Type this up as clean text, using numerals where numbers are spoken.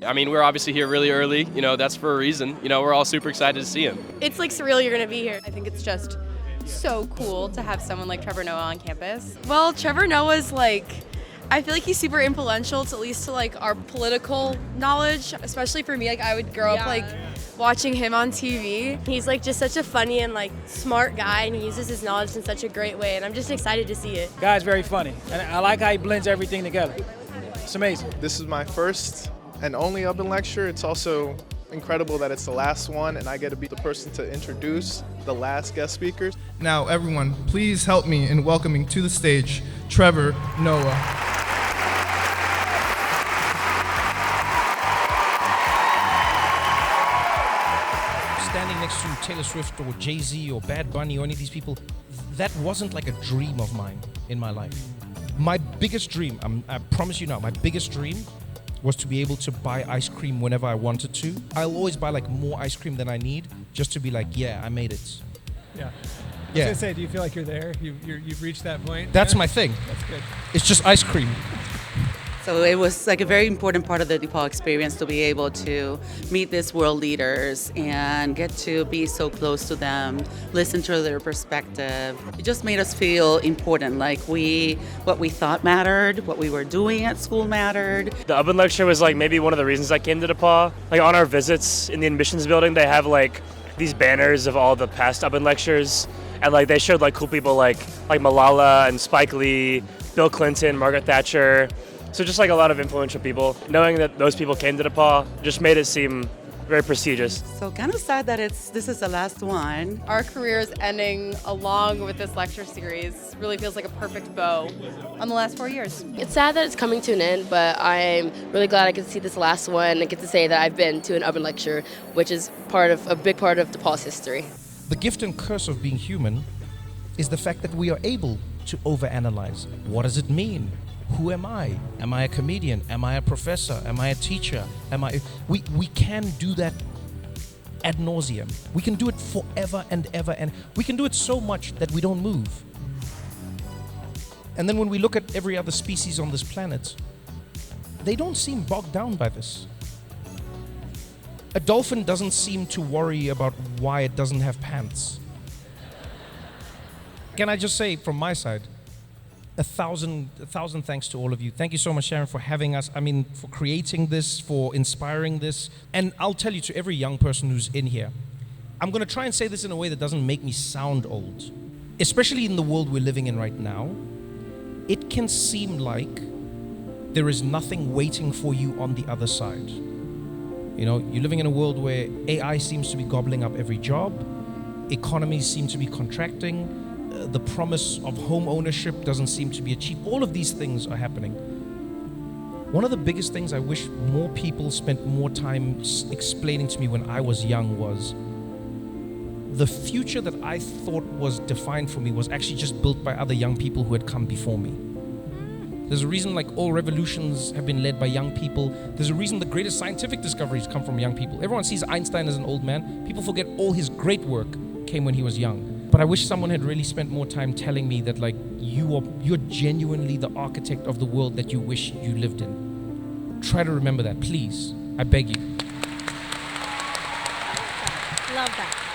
I mean, we're obviously here really early, that's for a reason. We're all super excited to see him. It's like surreal you're gonna be here. I think it's just so cool to have someone like Trevor Noah on campus. Well, Trevor Noah's I feel like he's super influential to at least to our political knowledge, especially for me. I would grow up watching him on TV. He's just such a funny and smart guy, and he uses his knowledge in such a great way, and I'm just excited to see it. Guy's very funny, and I like how he blends everything together. It's amazing. This is my first and only Ubben Lecture. It's also incredible that it's the last one, and I get to be the person to introduce the last guest speakers. Now, everyone, please help me in welcoming to the stage Trevor Noah. Standing next to Taylor Swift or Jay-Z or Bad Bunny or any of these people, that wasn't like a dream of mine in my life. My biggest dream, I promise you now, my biggest dream was to be able to buy ice cream whenever I wanted to. I'll always buy more ice cream than I need just to be yeah, I made it. Yeah. I was Yeah. gonna say, do you feel like you're there? You've reached that point? That's my thing. That's good. It's just ice cream. So it was a very important part of the DePauw experience to be able to meet these world leaders and get to be so close to them, listen to their perspective. It just made us feel important, what we thought mattered, what we were doing at school mattered. The Ubben Lecture was maybe one of the reasons I came to DePauw. On our visits in the admissions building, they have these banners of all the past Ubben Lectures, and they showed cool people like Malala and Spike Lee, Bill Clinton, Margaret Thatcher. So just a lot of influential people. Knowing that those people came to DePauw just made it seem very prestigious. So kind of sad that this is the last one. Our careers ending along with this lecture series really feels like a perfect bow on the last 4 years. It's sad that it's coming to an end, but I'm really glad I get to see this last one and get to say that I've been to an Ubben Lecture, which is a big part of DePauw's history. The gift and curse of being human is the fact that we are able to overanalyze. What does it mean? Who am I? Am I a comedian? Am I a professor? Am I a teacher? We can do that ad nauseum. We can do it forever and ever, and we can do it so much that we don't move. And then when we look at every other species on this planet, they don't seem bogged down by this. A dolphin doesn't seem to worry about why it doesn't have pants. Can I just say from my side, a thousand thanks to all of you. Thank you so much, Sharon, for having us. For creating this, for inspiring this. And I'll tell you, to every young person who's in here, I'm going to try and say this in a way that doesn't make me sound old. Especially in the world we're living in right now, it can seem like there is nothing waiting for you on the other side. You're living in a world where AI seems to be gobbling up every job, economies seem to be contracting, the promise of home ownership doesn't seem to be achieved. All of these things are happening. One of the biggest things I wish more people spent more time explaining to me when I was young was the future that I thought was defined for me was actually just built by other young people who had come before me. There's a reason all revolutions have been led by young people. There's a reason the greatest scientific discoveries come from young people. Everyone sees Einstein as an old man. People forget all his great work came when he was young. But I wish someone had really spent more time telling me that you're genuinely the architect of the world that you wish you lived in. Try to remember that, please. I beg you. Love that.